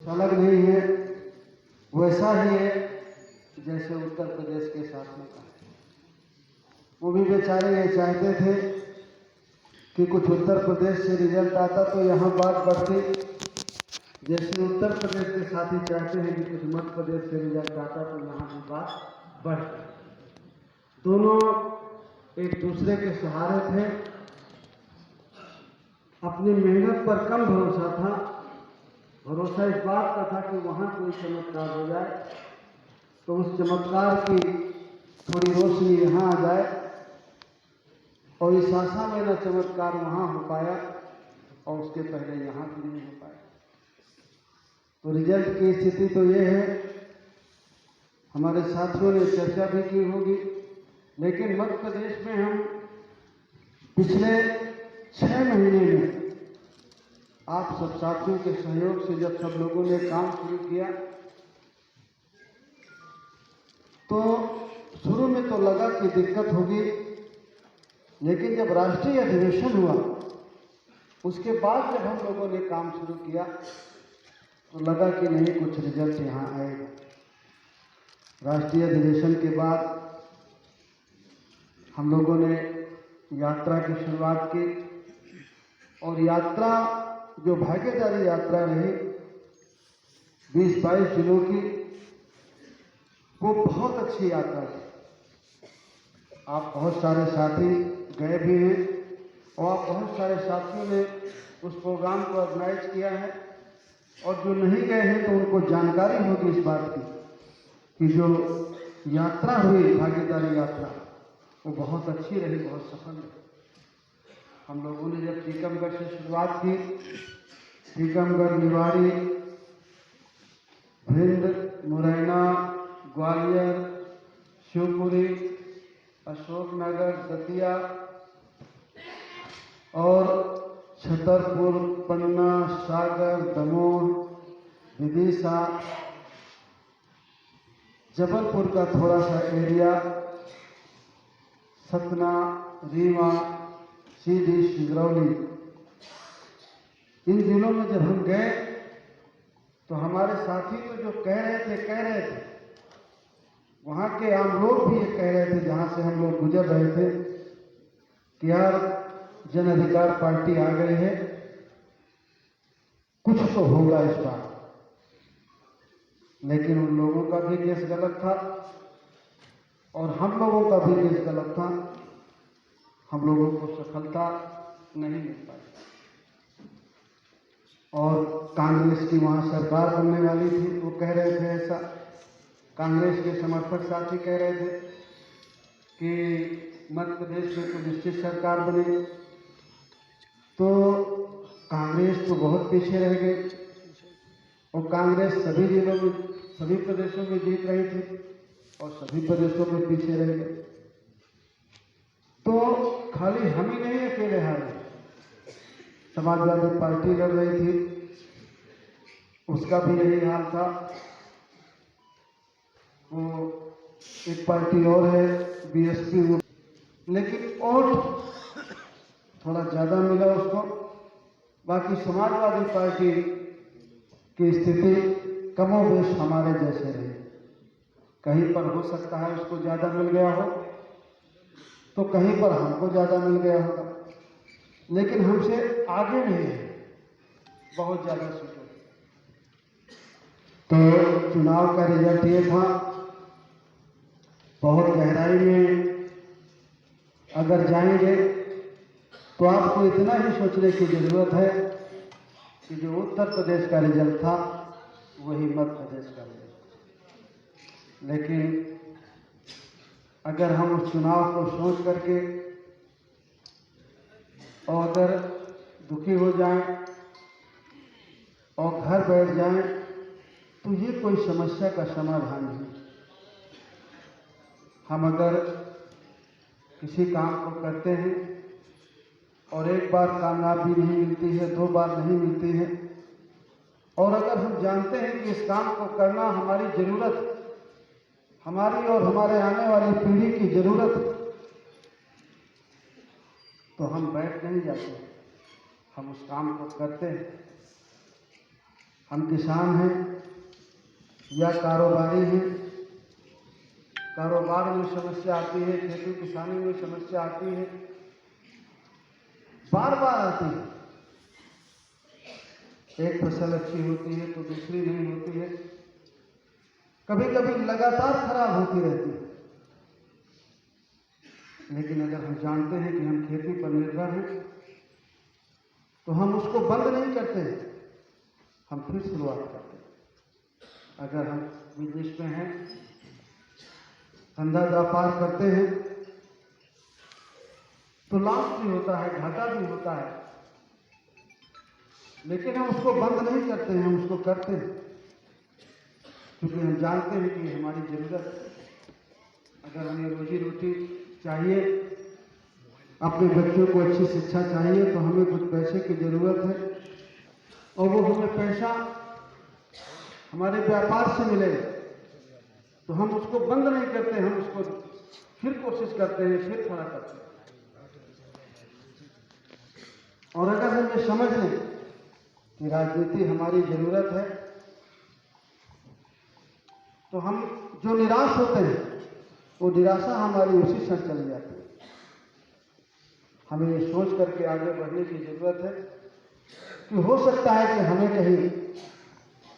अलग नहीं है, वैसा ही है जैसे उत्तर प्रदेश के साथियों का। वो भी बेचारे ये चाहते थे कि कुछ उत्तर प्रदेश से रिजल्ट आता तो यहाँ बात बढ़ती, जैसे उत्तर प्रदेश के साथी चाहते हैं कि कुछ मध्य प्रदेश से रिजल्ट आता तो यहाँ भी बात बढ़ती। दोनों एक दूसरे के सहारे थे। अपनी मेहनत पर कम भरोसा था, भरोसा इस बात का था कि वहाँ कोई चमत्कार हो जाए तो उस चमत्कार की थोड़ी रोशनी यहाँ आ जाए, और इस आशा में न चमत्कार वहाँ हो पाया और उसके पहले यहाँ भी नहीं हो पाया। तो रिजल्ट की स्थिति तो ये है, हमारे साथियों ने चर्चा भी की होगी, लेकिन मध्य प्रदेश में हम पिछले 6 महीने में आप सब साथियों के सहयोग से जब सब लोगों ने काम शुरू किया तो शुरू में तो लगा कि दिक्कत होगी, लेकिन जब राष्ट्रीय अधिवेशन हुआ उसके बाद जब हम लोगों ने काम शुरू किया तो लगा कि नहीं, कुछ रिजल्ट यहाँ आएगा। राष्ट्रीय अधिवेशन के बाद हम लोगों ने यात्रा की शुरुआत की, और यात्रा जो भाग्यशाली यात्रा रही 20-22 जिलों की, वो बहुत अच्छी यात्रा थी। आप बहुत सारे साथी गए भी हैं और आप बहुत सारे साथियों ने उस प्रोग्राम को ऑर्गेनाइज किया है, और जो नहीं गए हैं तो उनको जानकारी होगी इस बात की कि जो यात्रा हुई भाग्यशाली यात्रा वो बहुत अच्छी रही, बहुत सफल रही। हम लोगों ने जब टीकमगढ़ से शुरुआत की, टीकमगढ़, निवाड़ी, भिंड, मुरैना, ग्वालियर, शिवपुरी, अशोकनगर, दतिया और छतरपुर, पन्ना, सागर, दमोह, विदिशा, जबलपुर का थोड़ा सा एरिया, सतना, रीवा, सीधी, सिंगरौली, इन जिलों में जब हम गए तो हमारे साथी तो जो कह रहे थे, वहाँ के आम लोग भी ये कह रहे थे जहाँ से हम लोग गुजर रहे थे कि यार जन अधिकार पार्टी आ गई है, कुछ तो होगा इस बार। लेकिन उन लोगों का भी केस गलत था और हम लोगों का भी केस गलत था, हम लोगों को सफलता नहीं मिल पाई। और कांग्रेस की वहाँ सरकार बनने वाली थी, वो कह रहे थे ऐसा, कांग्रेस के समर्थक साथी कह रहे थे कि मध्य प्रदेश में तो निश्चित सरकार बने, तो कांग्रेस तो बहुत पीछे रह गई, और कांग्रेस सभी जिलों में, सभी प्रदेशों में जीत रही थी और सभी प्रदेशों में पीछे रह गए। तो खाली हम ही नहीं अकेले हारे, समाजवादी पार्टी लड़ रही थी, उसका भी यही हाल था। वो एक पार्टी और है बीएसपी, लेकिन वोट थोड़ा ज़्यादा मिला उसको। बाकी समाजवादी पार्टी की स्थिति कमोबेश हमारे जैसे रही, कहीं पर हो सकता है उसको ज़्यादा मिल गया हो तो कहीं पर हमको ज़्यादा मिल गया होगा, लेकिन हमसे आगे नहीं है बहुत ज़्यादा सीटों। तो चुनाव का रिजल्ट ये था, बहुत गहराई में अगर जाएंगे तो आपको इतना ही सोचने की जरूरत है कि जो उत्तर प्रदेश का रिजल्ट था वही मध्य प्रदेश का रिजल्ट। लेकिन अगर हम उस चुनाव को सोच करके और अगर दुखी हो जाएं और घर बैठ जाएं तो ये कोई समस्या का समाधान नहीं। हम अगर किसी काम को करते हैं और एक बार कामयाबी नहीं मिलती है, 2 बार नहीं मिलती है, और अगर हम जानते हैं कि इस काम को करना हमारी जरूरत, हमारी और हमारे आने वाली पीढ़ी की जरूरत, तो हम बैठ नहीं जाते, हम उस काम को करते हैं। हम किसान हैं या कारोबारी हैं, कारोबार में समस्या आती है, खेती किसानी में समस्या आती है, बार बार आती है। एक फसल अच्छी होती है तो दूसरी नहीं होती है, कभी कभी लगातार खराब होती रहती है। लेकिन अगर हम जानते हैं कि हम खेती पर निर्भर हैं तो हम उसको बंद नहीं करते, हम फिर शुरुआत करते हैं। अगर हम बिजनेस में हैं, धंधा व्यापार करते हैं तो लॉस भी होता है, घाटा भी होता है, लेकिन हम उसको बंद नहीं करते हैं, हम उसको करते हैं क्योंकि हम जानते हैं कि हमारी जरूरत है। अगर हमें रोजी रोटी चाहिए, अपने बच्चों को अच्छी शिक्षा चाहिए, तो हमें कुछ पैसे की जरूरत है और वो हमें पैसा हमारे व्यापार से मिलेगा, तो हम उसको बंद नहीं करते, हम उसको फिर कोशिश करते हैं, फिर खड़ा करते हैं। और अगर हम ये समझ लें कि राजनीति हमारी जरूरत है, तो हम जो निराश होते हैं वो निराशा हमारी उसी क्षण चली जाती है। हमें ये सोच करके आगे बढ़ने की जरूरत है कि हो सकता है कि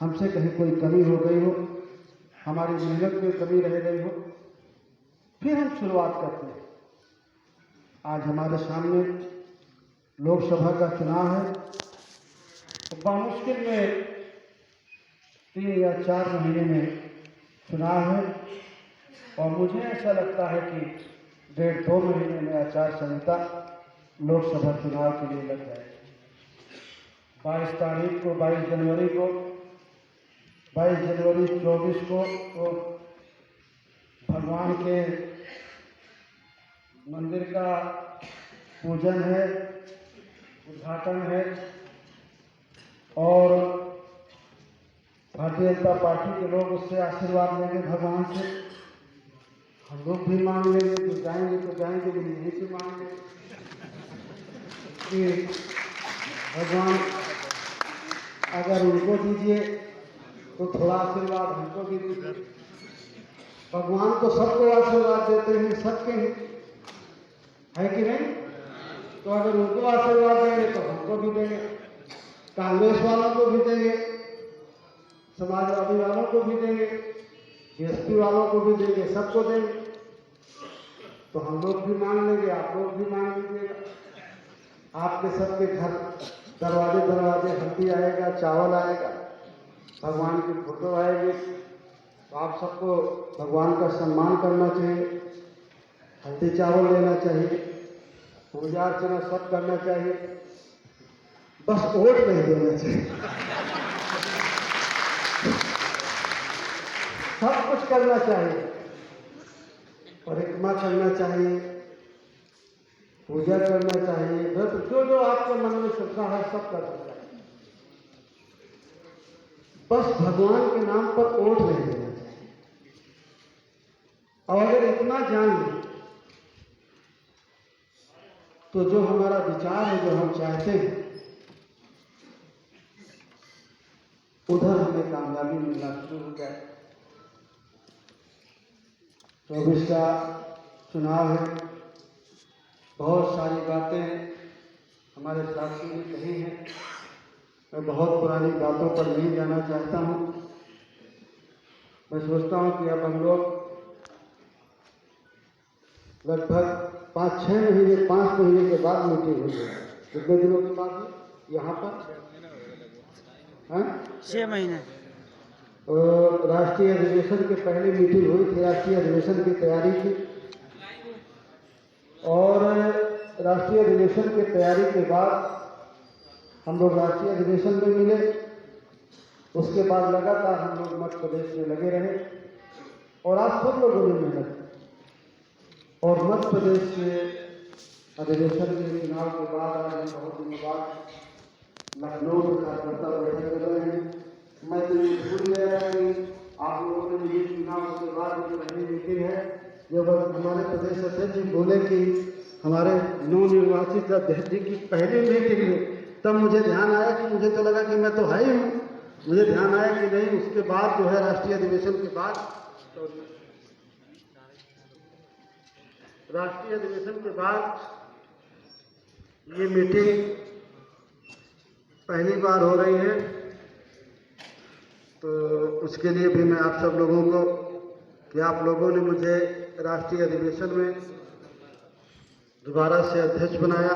हमसे कहीं कोई कमी हो गई हो, हमारी मेहनत में कमी रह गई हो, फिर हम शुरुआत करते हैं। आज हमारे सामने लोकसभा का चुनाव है, तो बामुश्किल में 3 या 4 महीने में चुनाव है और मुझे ऐसा लगता है कि 1.5-2 महीने में आचार संहिता लोकसभा चुनाव के लिए लग जाएगी। 22 तारीख को, 22 जनवरी को, 22 जनवरी 24 को तो भगवान के मंदिर का पूजन है, उद्घाटन है और भारतीय जनता पार्टी के लोग उससे आशीर्वाद लेंगे भगवान से। हम लोग भी मांग लेंगे, तो जाएंगे लेकिन यहीं से मांगेंगे कि भगवान अगर उनको दीजिए तो थोड़ा आशीर्वाद हमको भी दीजिए। भगवान तो सबको आशीर्वाद देते हैं, सबके है कि नहीं? तो अगर उनको आशीर्वाद देंगे तो हमको भी देंगे, कांग्रेस वालों को भी देंगे, समाजवादी वालों को भी देंगे, बीएसपी वालों को भी देंगे, सबको देंगे। तो हम लोग भी मांग लेंगे, आप लोग भी मांग लीजिएगा। आपके सबके घर दरवाजे हल्दी आएगा, चावल आएगा, भगवान की फोटो आएगी, तो आप सबको भगवान का सम्मान करना चाहिए, हल्दी चावल लेना चाहिए, पूजा अर्चना सब करना चाहिए, बस वोट नहीं देना चाहिए। सब कुछ करना चाहिए, परिक्रमा करना चाहिए, पूजा करना चाहिए, व्रत जो आपके मन में श्रद्धा है सब करना चाहिए, बस भगवान के नाम पर वोट नहीं देना चाहिए। और अगर इतना जान लें तो जो हमारा विचार है, जो हम चाहते हैं, उधर हमें कामयाबी मिलना शुरू हो जाए। 24 का चुनाव है, बहुत सारी बातें हमारे साथी ने कही हैं, मैं बहुत पुरानी बातों पर नहीं जाना चाहता हूँ। मैं सोचता हूँ कि अब हम लोग लगभग 5 महीने के बाद मीटिंग हुई है। कितने दिनों के बाद यहाँ पर? 6 महीने। राष्ट्रीय अधिवेशन के पहले मीटिंग हुई थी, राष्ट्रीय अधिवेशन की तैयारी की, और राष्ट्रीय अधिवेशन की तैयारी के बाद हम लोग राष्ट्रीय अधिवेशन में मिले। उसके बाद लगातार हम लोग मध्य प्रदेश में लगे रहे और आप सब लोगों ने मेहनत की। और मध्य प्रदेश के अधिवेशन के चुनाव के बाद आज हम बहुत दिनों बाद लखनऊ में कार्यकर्ता बैठक कर रहे हैं। मैं तो ये भूल गया कि आप लोगों ने मुझे चुनाव के बाद जो पहली मीटिंग है, जब हमारे प्रदेश अध्यक्ष जी बोले कि हमारे नवनिर्वाचित अध्यक्ष जी की पहली मीटिंग है, तब मुझे ध्यान आया कि मुझे तो लगा कि मैं तो है ही हूँ, मुझे ध्यान आया कि नहीं, उसके बाद जो है राष्ट्रीय अधिवेशन के बाद, राष्ट्रीय अधिवेशन के बाद ये मीटिंग पहली बार हो रही है। तो उसके लिए भी मैं आप सब लोगों को, कि आप लोगों ने मुझे राष्ट्रीय अधिवेशन में दोबारा से अध्यक्ष बनाया,